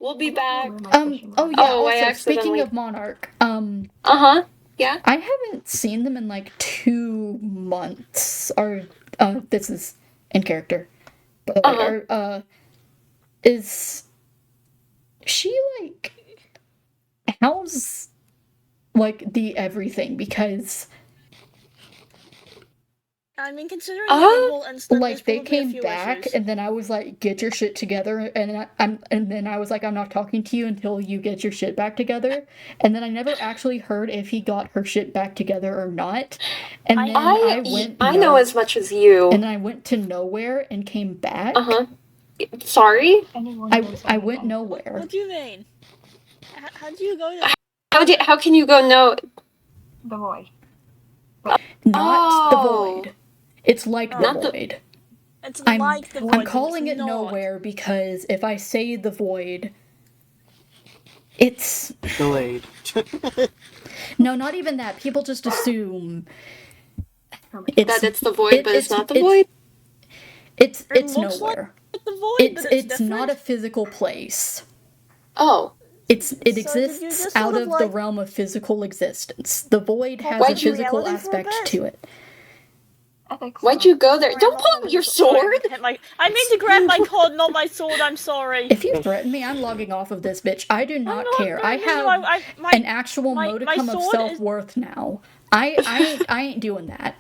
We'll be back. Oh yeah, Oh, I also, speaking accidentally... of Monarch, Uh-huh. Yeah? I haven't seen them in like 2 months. Or, this is in character, by the way. Uh-huh. Is she like, how's like the everything? Because I mean, considering the head wall and stuff, like they there's probably a came few back, issues. and then I was like, "Get your shit together," and then I was like, "I'm not talking to you until you get your shit back together." And then I never actually heard if he got her shit back together or not. And then I know as much as you. And then I went to nowhere and came back. Uh-huh. Sorry? I went nowhere. What do you mean? How do you go there? How can you go no? The void. Not the void. It's like the void. It's like the void. I'm calling it nowhere because if I say the void, it's delayed. No, not even that. People just assume that it's the void, but it's not the void. It's nowhere. Like the void, it's not a physical place. Oh. It exists out of the realm of physical existence. The void has a physical aspect to it. Why'd you go there? Don't pull out your sword! I mean to grab my cord, not my sword, I'm sorry. If you threaten me, I'm logging off of this, bitch. I do not care. I have an actual modicum of self-worth now. I ain't doing that.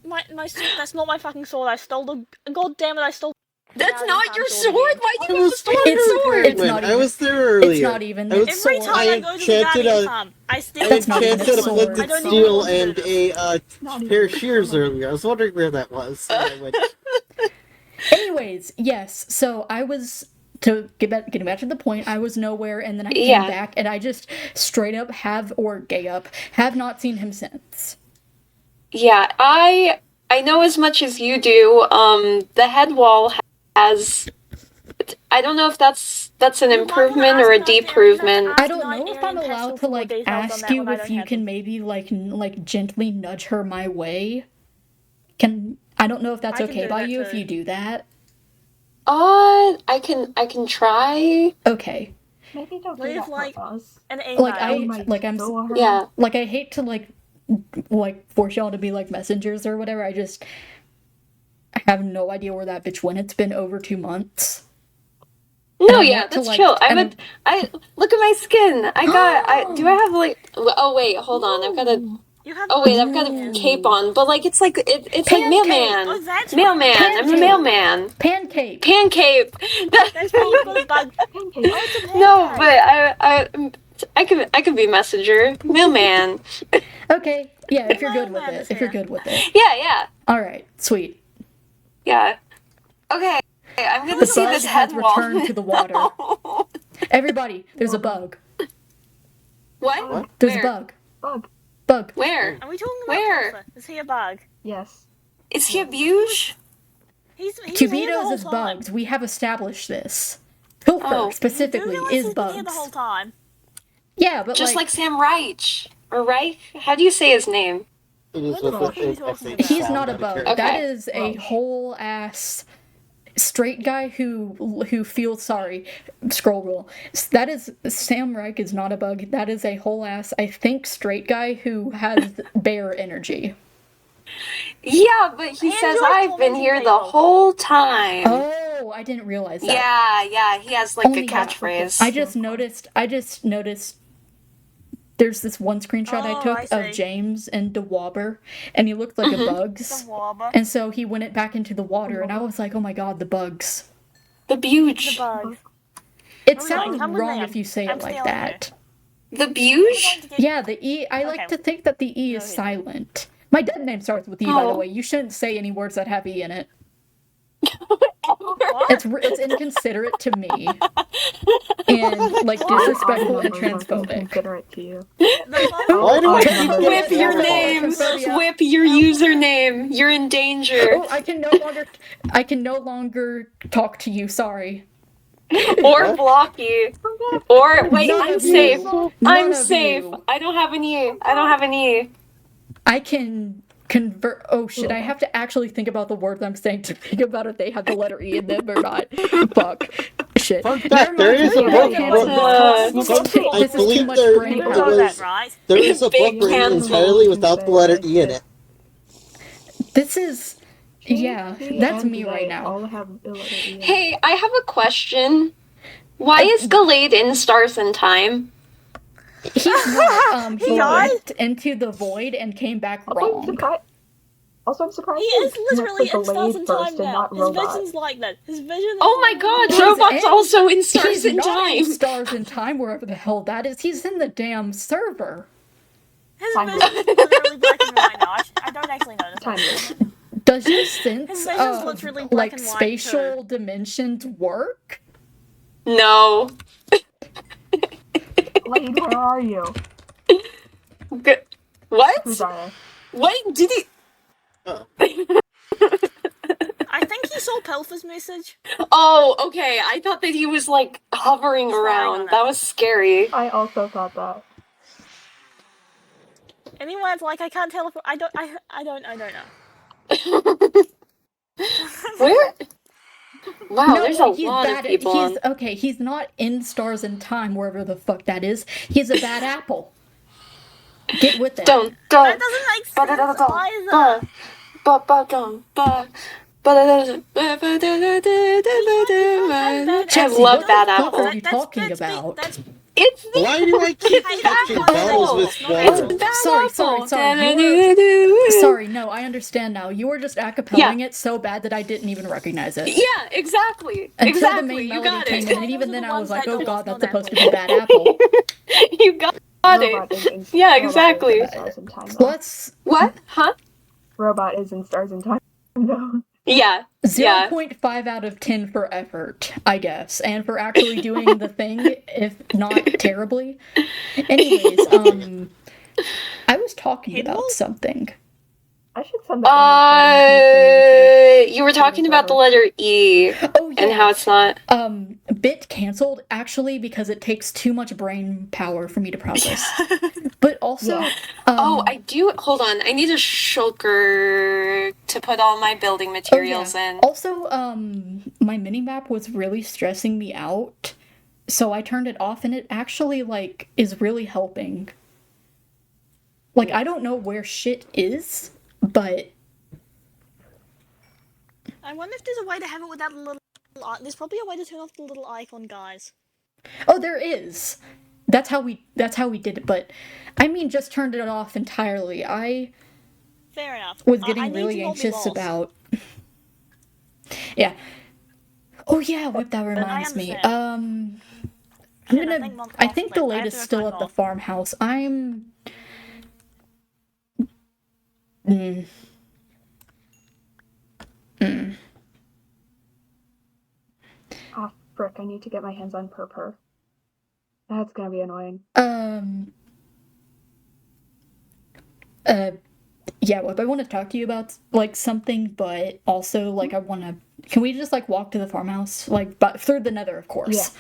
My sword, that's not my fucking sword. I stole the... God damn it, I stole... That's not your sword? Why do you have a sword? It's not even. I was there earlier. It's not even. Every time I go to the Guardian farm, I steal a flint and steel and a pair of shears earlier. I was wondering where that was. Anyways, yes. So I was, getting back to the point, I was nowhere, and then I came back, and I just straight up have not seen him since. Yeah, I know as much as you do. The head wall has... I don't know if that's an improvement or a deprovement. I don't know if I'm allowed to like ask you if you can maybe like gently nudge her my way. I don't know if that's okay by you if you do that. I can try. Okay. Maybe don't do that like us. an I hate to like force y'all to be like messengers or whatever. I have no idea where that bitch went. It's been over 2 months. No, yeah, that's chill. I look at my skin. Do I have like? Oh wait, hold on. I've got a. I've got a cape on, but like it's like mailman. Mailman. I'm a mailman. Pancake. That's probably a bug. No, but I could be messenger. Mailman. Okay. Yeah, if you're good with it. Yeah. All right. Sweet. Yeah. Okay. I'm gonna see this head wall. Returned to the water. No. Everybody, there's a bug. What? There's a bug. Bug. Where? Are we talking about Pilfer? Is he a bug? Yes. Is he a buge? He's Cubitos is bugs. We have established this. Pilfer specifically is bugs. Here the whole time. Yeah, but just like Sam Reich or Reich. How do you say his name? He's not a bug. Okay. That is a whole ass straight guy who feels sorry. Scroll rule. That is Sam Reich is not a bug. That is a whole ass, I think, straight guy who has bear energy. Yeah, but he says I've been here the whole time. Oh, I didn't realize that. Yeah. He has like a catchphrase. I just noticed. There's this one screenshot I took of James and DeWaber, and he looked like a bugs. And so he went back into the water, and I was like, oh my god, the bugs. The buge. The bug. It sounds wrong if you say it like that. The buge? Yeah, the E. I like to think that the E is silent. My dead name starts with E, by the way. You shouldn't say any words that have E in it. It's inconsiderate to me, and like disrespectful and transphobic. Inconsiderate to you. Whip your name. Whip your username. You're in danger. Oh, I can no longer talk to you. Sorry. Or block you. Or wait, I'm safe. I'm safe. You. I don't have any. I can convert. Oh shit! I have to actually think about the words I'm saying to think about if they have the letter E in them or not. Fuck. Shit. Fun fact, there is a book. I believe there is a book written entirely without the letter E in it. This is... Yeah, that's me right now. Hey, I have a question. Why is Gallade in Stars in Time? He's not. He went into the void and came back wrong. Also, I'm surprised he is literally in Stars in Time now. His vision's like that. His vision is oh my god, Robot's also in Stars in Time. He's not in Stars in Time, wherever the hell that is. He's in the damn server. His vision is literally black and white now. I don't actually notice. Does your sense of, like, spatial too. dimensions work? No. Lade, where are you? What? Who's Zara? What? Did he... I think he saw Pelfa's message. Oh, okay. I thought that he was, like, hovering around. That was scary. I also thought that. Anyway, it's like, I can't tell if... I don't know. Where? Wow, no, there's a lot of people. He's not in Stars in Time, wherever the fuck that is. He's a bad apple. Get with it. That doesn't make sense either. I love that apple. What are you talking about? Why do I keep touching bottles with water? Sorry, no, I understand now. You were just acapelling it so bad that I didn't even recognize it. Yeah, exactly. Until the main melody came in, and even then I was like, oh god, that's supposed to be Bad Apple. You got it. Yeah, exactly. What? Huh? Robot is in Stars in Time. No. Yeah. 0.5 out of 10 for effort, I guess, and for actually doing the thing, if not terribly. Anyways, I was talking about something. I should send that. You were talking about the letter E. Oh, yeah. And how it's not. Bit canceled, actually, because it takes too much brain power for me to process. But also... Yeah. I do... Hold on. I need a shulker to put all my building materials in. Also, my minimap was really stressing me out, so I turned it off, and it actually, like, is really helping. Like, I don't know where shit is, but... I wonder if there's a way to have it without a little... There's probably a way to turn off the little icon, guys. Oh, there is. That's how we did it, but I mean, just turned it off entirely. Fair enough. Was getting really anxious about... Yeah. Oh yeah, what that reminds me. I think the latest still at the farmhouse. Ah, frick, I need to get my hands on Purr. That's gonna be annoying. Yeah, I want to talk to you about, like, something, but also, like, I want to... Can we just, like, walk to the farmhouse? Like, but through the nether, of course.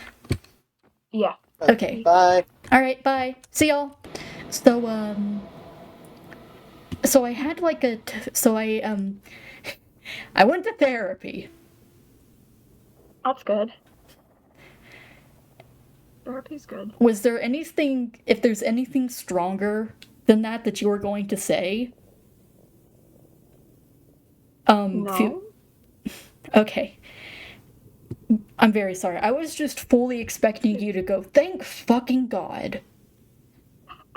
Yeah. Okay. Bye. Alright, bye. See y'all. So I had, like, I went to therapy. That's good. Therapy's good. Was there anything, if there's anything stronger than that you were going to say? No. Okay. I'm very sorry. I was just fully expecting you to go, thank fucking God.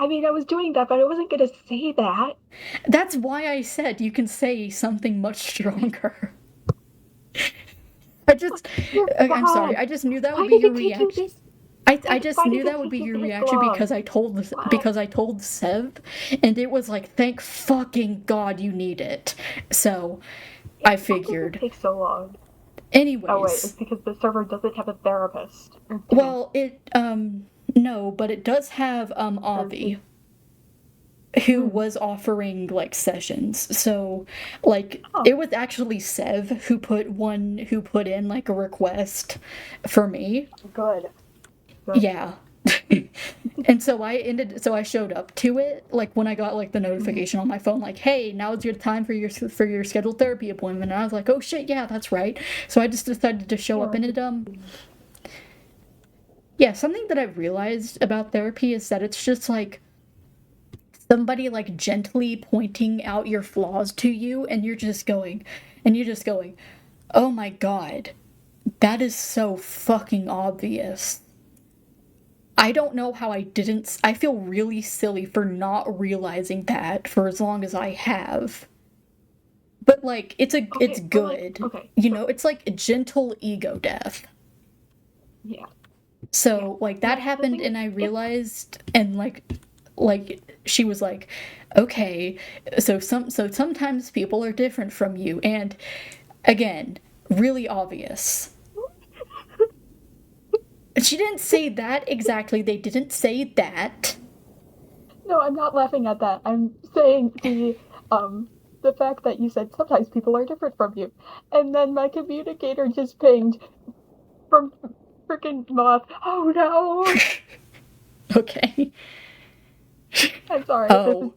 I mean, I was doing that, but I wasn't gonna say that. That's why I said you can say something much stronger. I'm sorry. I just knew that would be your reaction. I just knew that would be your reaction because I told Sev, and it was like, thank fucking God you need it. So I figured. It takes so long. Anyways. Oh wait, it's because the server doesn't have a therapist. Well, no, but it does have Avi, who was offering, like, sessions. So, like, It was actually Sev who put in, like, a request for me. Good. Yeah. And so I showed up to it, like, when I got, like, the notification on my phone, like, hey, now's your time for your scheduled therapy appointment. And I was like, oh shit, yeah, that's right. So I just decided to show up, and Yeah, something that I've realized about therapy is that it's just like somebody like gently pointing out your flaws to you, and you're just going, oh my god, that is so fucking obvious. I don't know how I feel really silly for not realizing that for as long as I have. But like, it's good. Okay. You know, it's like a gentle ego death. Yeah. So, like, that happened, and I realized, and like, she was like, okay, so sometimes people are different from you, and again, really obvious. She didn't say that exactly. They didn't say that. No, I'm not laughing at that. I'm saying the fact that you said sometimes people are different from you, and then my communicator just pinged from freaking Moth. Oh no! Okay. I'm sorry. This is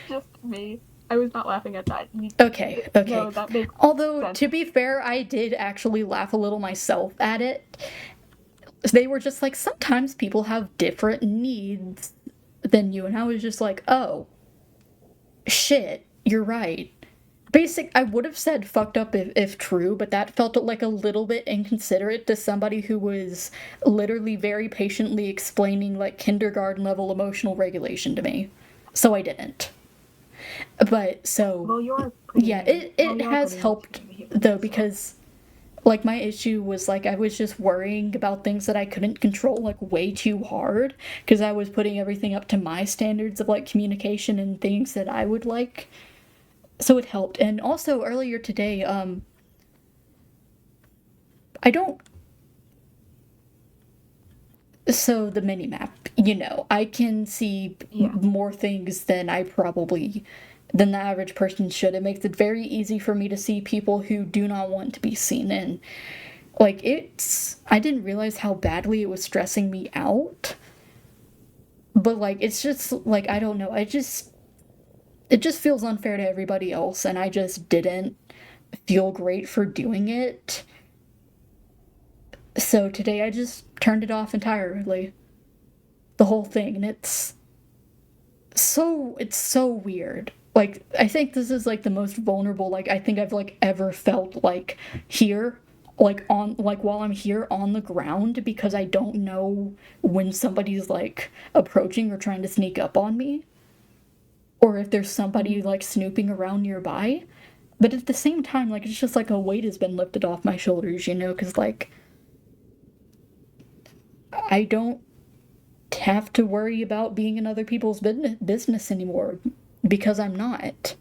just me. I was not laughing at that. Okay. No, that makes Although, sense. to be fair, I did actually laugh a little myself at it. They were just like, sometimes people have different needs than you, and I was just like, oh, shit, you're right. I would have said fucked up if true, but that felt like a little bit inconsiderate to somebody who was literally very patiently explaining like kindergarten level emotional regulation to me. So I didn't. But so Well, you're it has helped though, because like my issue was like I was just worrying about things that I couldn't control like way too hard because I was putting everything up to my standards of like communication and things that I would like. So it helped. And also earlier today, I don't. So the mini map, you know, I can see more things than than the average person should. It makes it very easy for me to see people who do not want to be seen. And like I didn't realize how badly it was stressing me out. But like, it's just like, I don't know. It just feels unfair to everybody else. And I just didn't feel great for doing it. So today I just turned it off entirely. The whole thing, and it's so weird. Like, I think this is like the most vulnerable like I think I've like ever felt like here, like on like while I'm here on the ground, because I don't know when somebody's like approaching or trying to sneak up on me, or if there's somebody like snooping around nearby. But at the same time, like, it's just like a weight has been lifted off my shoulders, you know, because like I don't have to worry about being in other people's business anymore because I'm not.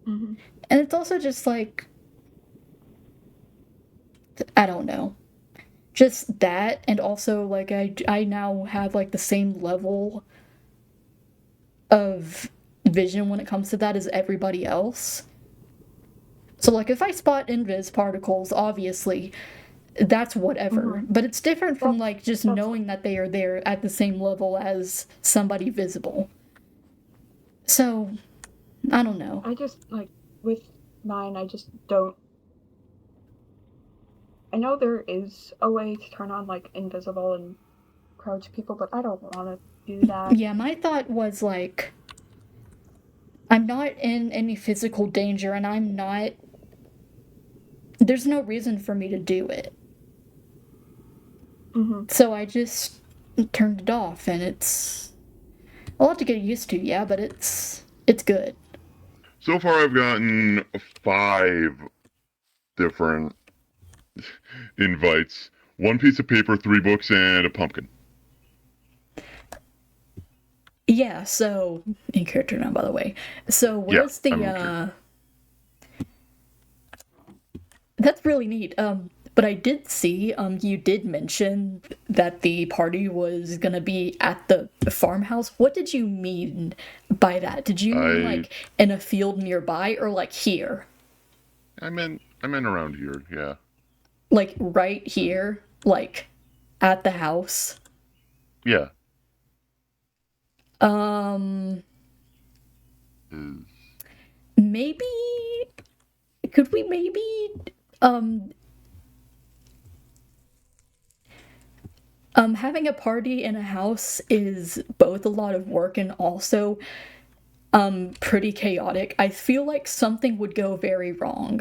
Mm-hmm. And it's also just like, I don't know. Just that, and also like I now have like the same level of vision when it comes to that as everybody else. So like if I spot invis particles, obviously that's whatever. But it's different from like just knowing that they are there at the same level as somebody visible. So, I don't know. I just, like, with mine, I just don't. I know there is a way to turn on, like, invisible and crouch people, but I don't want to do that. Yeah, my thought was like, I'm not in any physical danger, and I'm not. There's no reason for me to do it. So I just turned it off, and it's a lot to get used to, yeah, but it's good. So far, I've gotten 5 different invites. 1 piece of paper, 3 books, and a pumpkin. Yeah, so in character now, by the way. So where's that's really neat. But I did see, you did mention that the party was gonna be at the farmhouse. What did you mean by that? Did you mean like in a field nearby or like here? I meant around here, yeah. Like right here? Like at the house? Yeah. Maybe could we maybe Having a party in a house is both a lot of work and also pretty chaotic. I feel like something would go very wrong.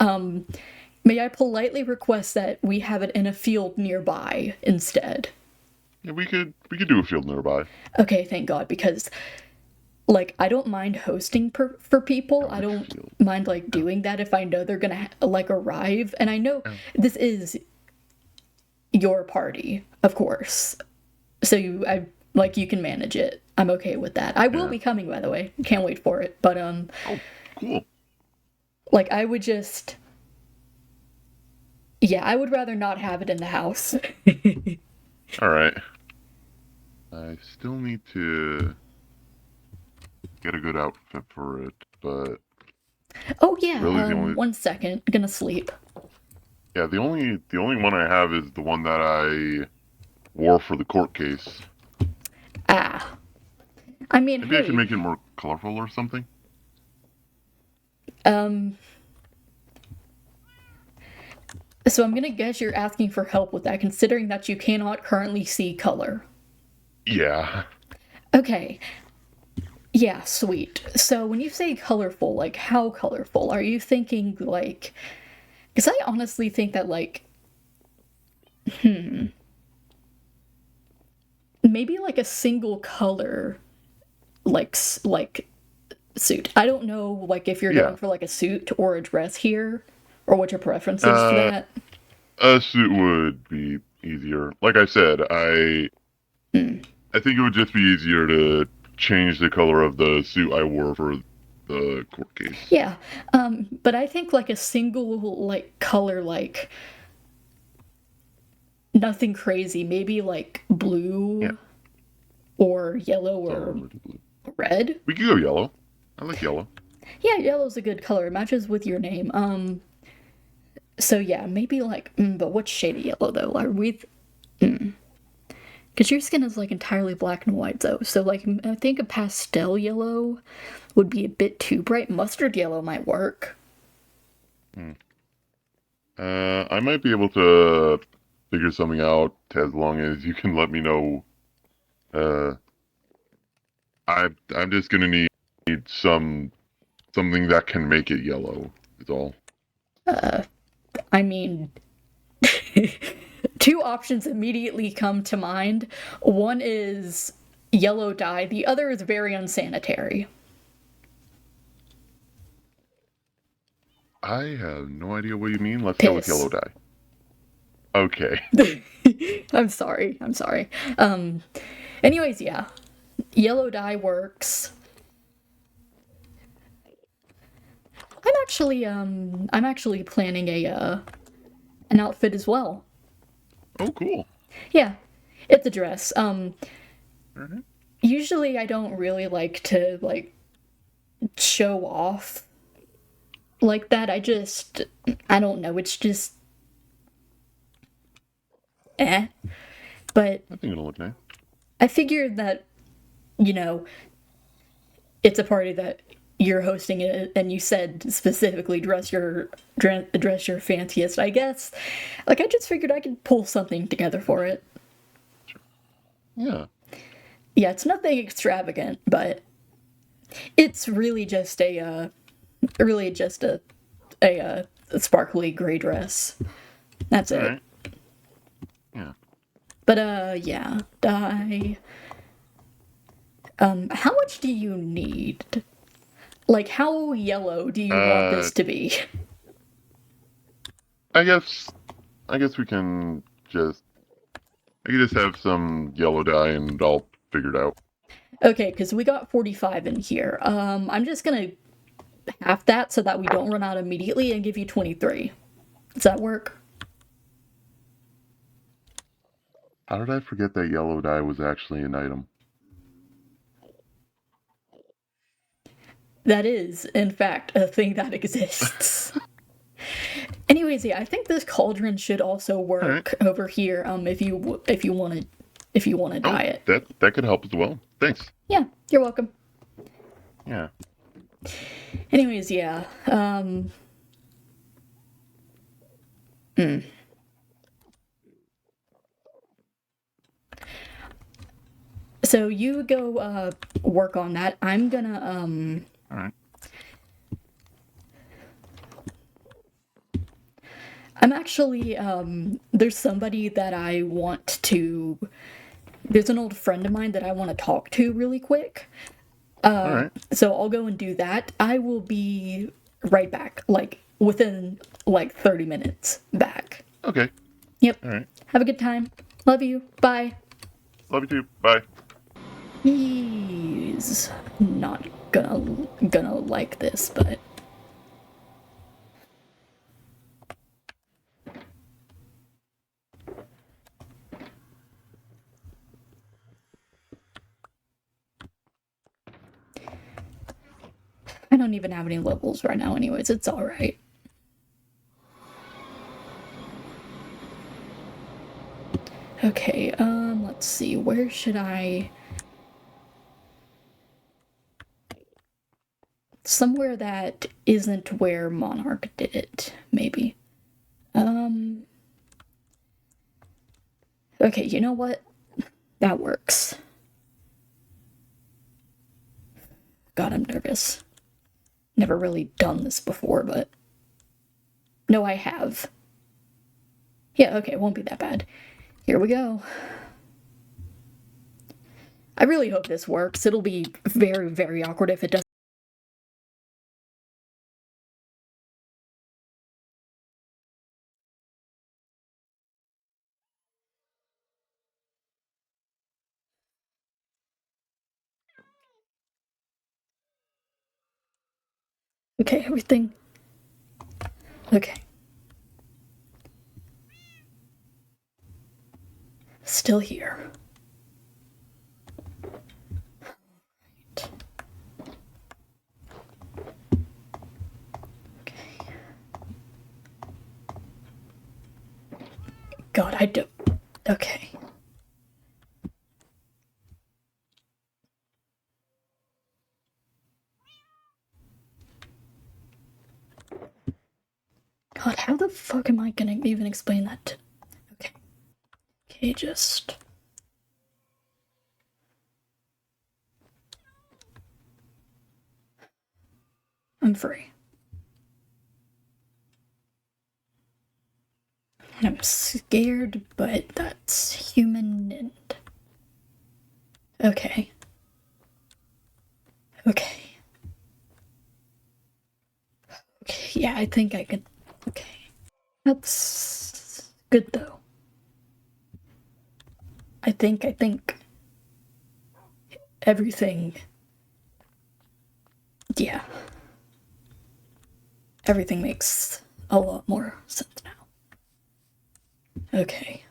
May I politely request that we have it in a field nearby instead? Yeah, we could do a field nearby. Okay, thank God, because like I don't mind hosting for people. I don't mind like doing that if I know they're gonna like arrive, and I know this is your party, of course. So you can manage it. I'm okay with that. I will be coming, by the way. Can't wait for it. But Oh, cool. like I would just I would rather not have it in the house. All right. I still need to get a good outfit for it, but Oh yeah, really 1 second. Gonna sleep. yeah, the only one I have is the one that I wore for the court case. Ah. I mean, Maybe I can make it more colorful or something. So I'm gonna guess you're asking for help with that, considering that you cannot currently see color. Yeah. Okay. Yeah, sweet. So when you say colorful, like how colorful? Are you thinking like... Because I honestly think that like... Maybe like a single color like suit. I don't know like if you're going for like a suit or a dress here, or what your preference is for that. A suit would be easier. Like I said, I think it would just be easier to change the color of the suit I wore for the court case. Yeah, but I think like a single like color, like nothing crazy, maybe like blue or yellow or red. We could go yellow. I like yellow. Yeah, yellow's a good color. It matches with your name. So yeah, maybe like, but what shade of yellow though? Are we? Because your skin is like entirely black and white though. So like, I think a pastel yellow would be a bit too bright. Mustard yellow might work. I might be able to figure something out as long as you can let me know. I'm just gonna need something that can make it yellow. Is all. I mean, two options immediately come to mind. One is yellow dye. The other is very unsanitary. I have no idea what you mean. Let's Piss. go with yellow dye. Okay. I'm sorry. Anyways, yeah. Yellow dye works. I'm actually planning an outfit as well. Oh, cool. Yeah. It's a dress. Mm-hmm. Usually I don't really like to like show off like that. I don't know, it's just But I think it'll look nice. I figured that, you know, it's a party that you're hosting it, and you said specifically dress your fanciest, I guess. Like, I just figured I could pull something together for it. Yeah. Yeah, it's nothing extravagant, but it's really just a sparkly gray dress. That's it. Right. Yeah. But yeah, dye. How much do you need? Like, how yellow do you want this to be? I guess we can just... I can just have some yellow dye and I'll figure it out. Okay, because we got 45 in here. I'm just gonna half that so that we don't run out immediately and give you 23. Does that work? How did I forget that yellow dye was actually an item? That is, in fact, a thing that exists. Anyways, yeah, I think this cauldron should also work over here. If you want to dye it. That could help as well. Thanks. Yeah, you're welcome. Yeah. Anyways, yeah. So you go work on that. I'm gonna All right. I'm actually there's somebody that I want to. There's an old friend of mine that I want to talk to really quick. All right. So I'll go and do that. I will be right back, like within like 30 minutes back. Okay. Yep. All right. Have a good time. Love you. Bye. Love you too. Bye. He's not gonna like this, but I don't even have any levels right now anyways. It's all right. Okay, let's see. Where should I... Somewhere that isn't where Monarch did it, maybe. Okay, you know what? That works. God, I'm nervous. Never really done this before, but... No, I have. Yeah, okay, it won't be that bad. Here we go. I really hope this works. It'll be very, very awkward if it doesn't. Okay, everything. Okay. Still here. Right. Okay. God, I don't. Okay. God, how the fuck am I gonna even explain that to... Okay. Okay, just... I'm free. I'm scared, but that's human and... Okay. Okay. Okay, yeah, I think I could... Okay. That's... good, though. I think... everything... Yeah. Everything makes a lot more sense now. Okay.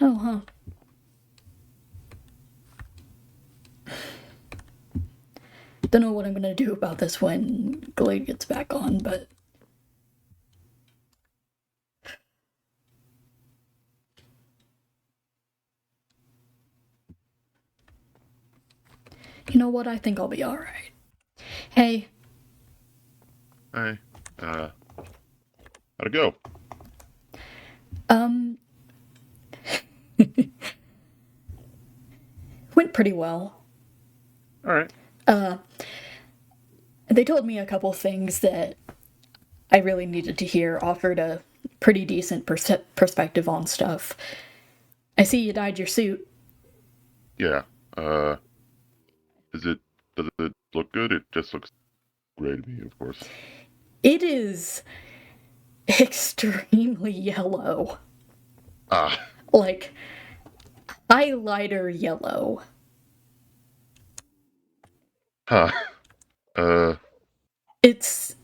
Oh, huh. Don't know what I'm gonna do about this when Glade gets back on, but... You know what? I think I'll be alright. Hey. Hey. How'd it go? Went pretty well. Alright. They told me a couple things that I really needed to hear, offered a pretty decent perspective on stuff. I see you dyed your suit. Yeah. Does it look good? It just looks gray to me, of course. It is extremely yellow. Ah. Like, highlighter yellow. Huh. It's...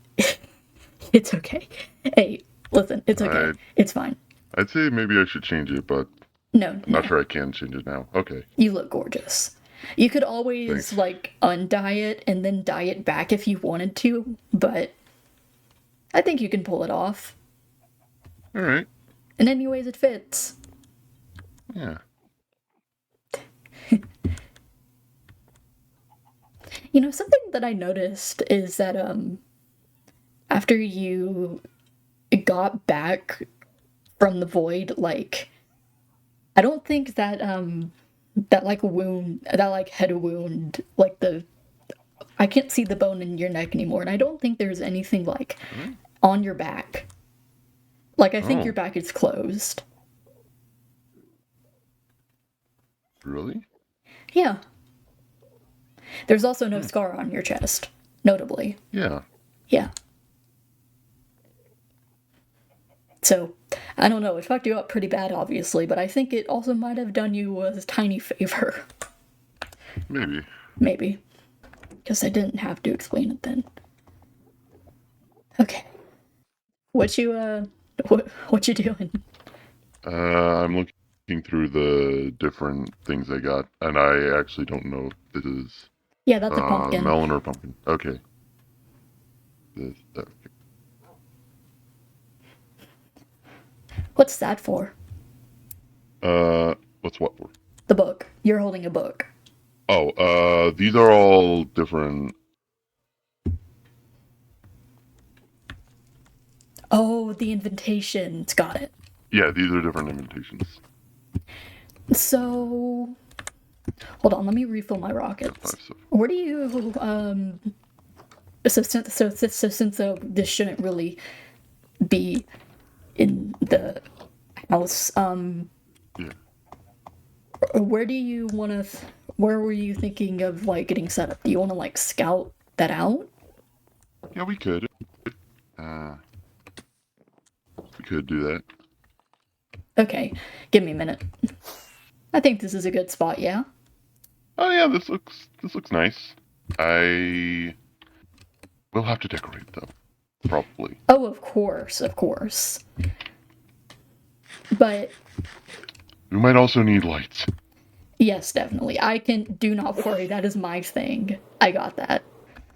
It's okay. Hey, listen, it's okay. It's fine. I'd say maybe I should change it, but No, I'm not sure I can change it now. Okay. You look gorgeous. You could always, Thanks. like, undye it and then dye it back if you wanted to, but I think you can pull it off. Alright. And anyways, it fits. Yeah. You know, something that I noticed is that, after you got back from the void, like, I don't think that that like wound, that like head wound, like I can't see the bone in your neck anymore, and I don't think there's anything like on your back. Like, I think your back is closed. Really? Yeah. There's also no scar on your chest, notably. Yeah. Yeah. So, I don't know, it fucked you up pretty bad, obviously, but I think it also might have done you a tiny favor. Maybe. Maybe. Because I didn't have to explain it then. Okay. What you doing? I'm looking through the different things I got, and I actually don't know if this is... Yeah, that's a pumpkin. Melon or pumpkin. Okay. Okay. What's that for? What's what for? The book. You're holding a book. Oh, these are all different... Oh, the invitations. Got it. Yeah, these are different invitations. So... Hold on, let me refill my rockets. Where do you, So since this shouldn't really be in the house, yeah. Where do you want to, where were you thinking of, like, getting set up? Do you want to, like, scout that out? Yeah, we could. We could do that. Okay, give me a minute. I think this is a good spot, yeah? Oh yeah, this looks nice. I will have to decorate though, probably. Oh, of course. But we might also need lights. Yes, definitely. Do not worry, that is my thing. I got that.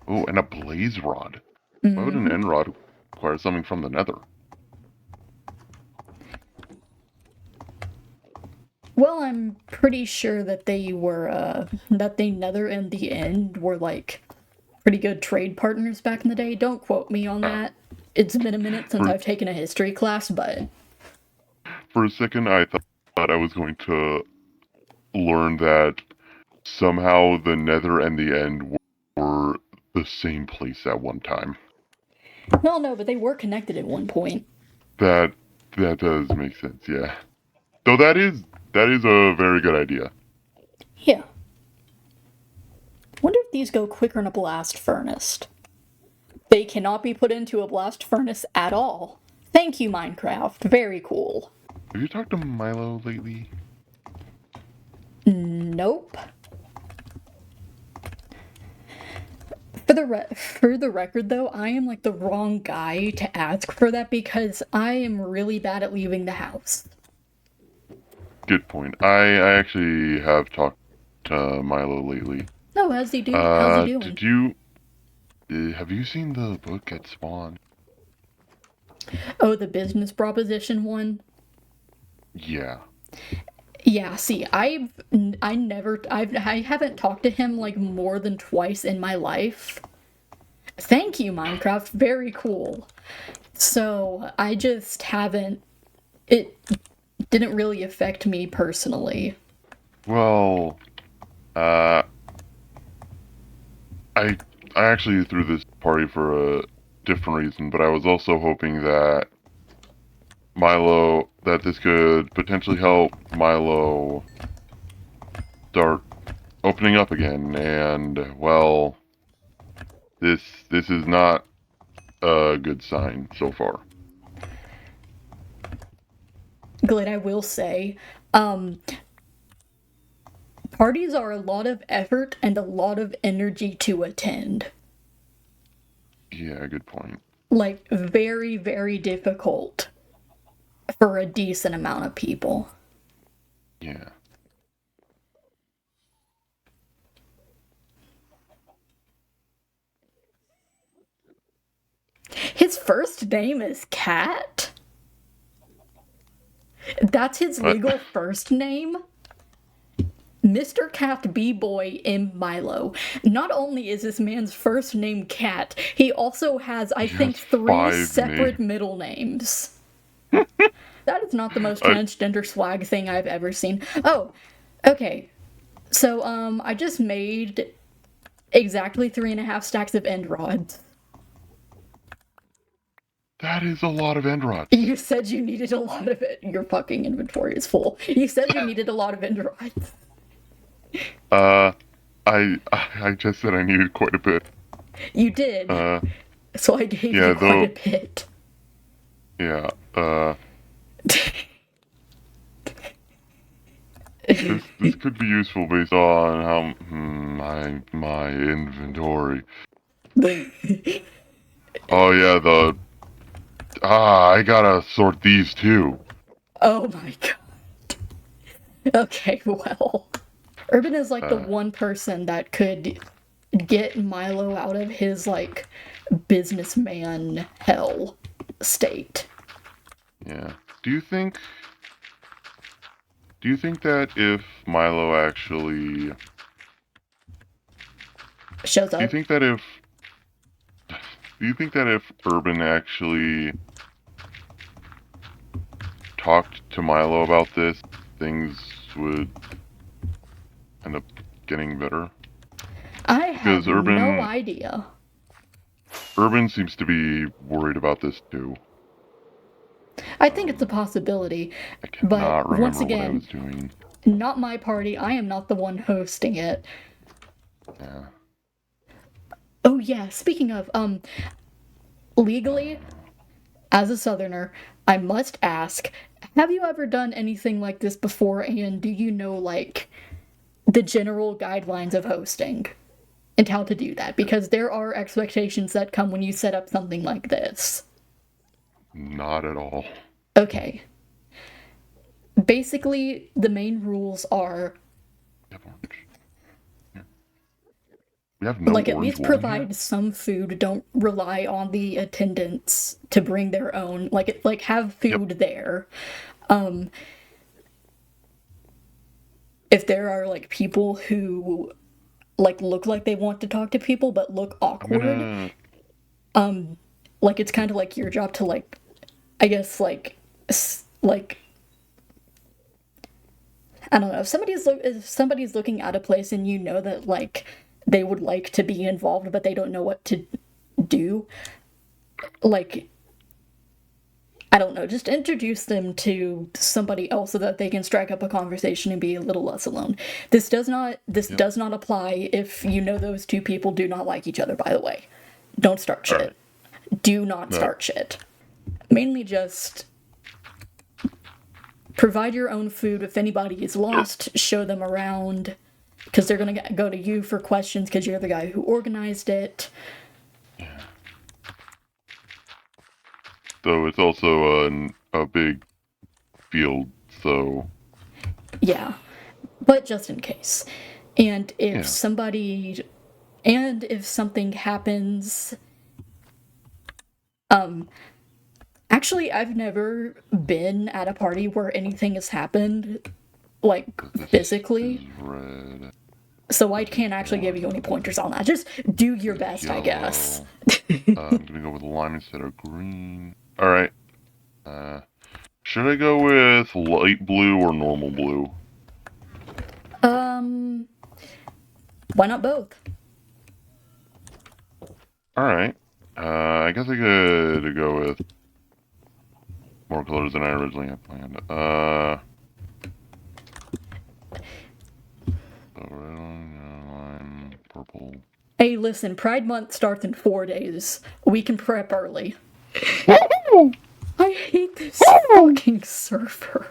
Oh, and a blaze rod. Why would an end rod require something from the nether? Well, I'm pretty sure that they were, that the nether and the end were, like, pretty good trade partners back in the day. Don't quote me on that. It's been a minute since I've taken a history class, but... For a second, I thought I was going to learn that somehow the nether and the end were the same place at one time. Well, no, but they were connected at one point. That does make sense, yeah. Though that is a very good idea. Yeah. Wonder if these go quicker in a blast furnace. They cannot be put into a blast furnace at all. Thank you, Minecraft. Very cool. Have you talked to Milo lately? Nope. For the record, though, I am, like, the wrong guy to ask for that because I am really bad at leaving the house. Good point. I actually have talked to Milo lately. Oh, how's he doing? How's he doing? Have you seen the book at Spawn? Oh, the business proposition one? Yeah. Yeah, see, I haven't talked to him, like, more than twice in my life. Thank you, Minecraft. Very cool. So, I just haven't... It didn't really affect me personally. Well, I actually threw this party for a different reason, but I was also hoping that this could potentially help Milo start opening up again, and, well, this is not a good sign so far. Glad I will say, parties are a lot of effort and a lot of energy to attend. Yeah, good point. Like, very, very difficult for a decent amount of people. Yeah. His first name is Cat? That's his legal first name? Mr. Cat B-Boy M. Milo. Not only is this man's first name Cat, he also has, I think, 3 separate middle names. That is not the most transgender swag thing I've ever seen. Oh, okay. So, I just made exactly 3.5 stacks of end rods. That is a lot of end rods. You said you needed a lot of it. Your fucking inventory is full. You said you needed a lot of end rods. I just said I needed quite a bit. You did. So I gave you quite a bit. Yeah, this could be useful based on how my inventory. Oh yeah, I gotta sort these too. Oh my god. Okay, well. Urban is like the one person that could get Milo out of his, like, businessman hell state. Yeah. Do you think that if Milo actually shows up? Do you think that if Urban actually talked to Milo about this, things would end up getting better? I have no idea. Urban seems to be worried about this too. I think it's a possibility, but once again, not my party. I am not the one hosting it. Yeah. Oh yeah, speaking of, legally, as a Southerner, I must ask, have you ever done anything like this before, and do you know, like, the general guidelines of hosting and how to do that? Because there are expectations that come when you set up something like this. Not at all. Okay. Basically, the main rules are... We have no like, at least provide some food. Don't rely on the attendants to bring their own. Like have food there. If there are, like, people who, like, look like they want to talk to people but look awkward, like, it's kind of like your job to, like, I guess, like, I don't know, if somebody's looking at a place and you know that, like, they would like to be involved but they don't know what to do, like, I don't know, just introduce them to somebody else so that they can strike up a conversation and be a little less alone. This does not apply if you know those two people do not like each other, by the way. Don't start shit. Right. Do not start shit. Mainly just provide your own food. If anybody is lost, show them around, because they're going to go to you for questions because you're the guy who organized it. Yeah. Though it's also a big field, so... Yeah, but just in case. And if something happens... Actually, I've never been at a party where anything has happened, like, physically. So I can't actually give you any pointers on that. Just do your best, I guess. I'm gonna go with lime instead of green. Alright. Should I go with light blue or normal blue? Why not both? Alright. I guess I could go with more colors than I originally had planned. Lime, purple. Hey, listen, Pride Month starts in 4 days. We can prep early. I hate this fucking server.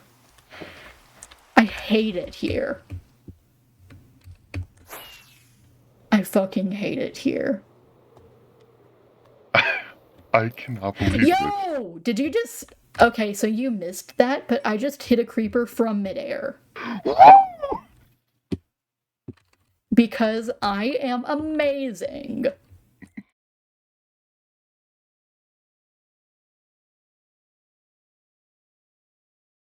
I hate it here. I fucking hate it here. I cannot believe this. Yo! Did you just... Okay, so you missed that, but I just hit a creeper from midair. Because I am amazing.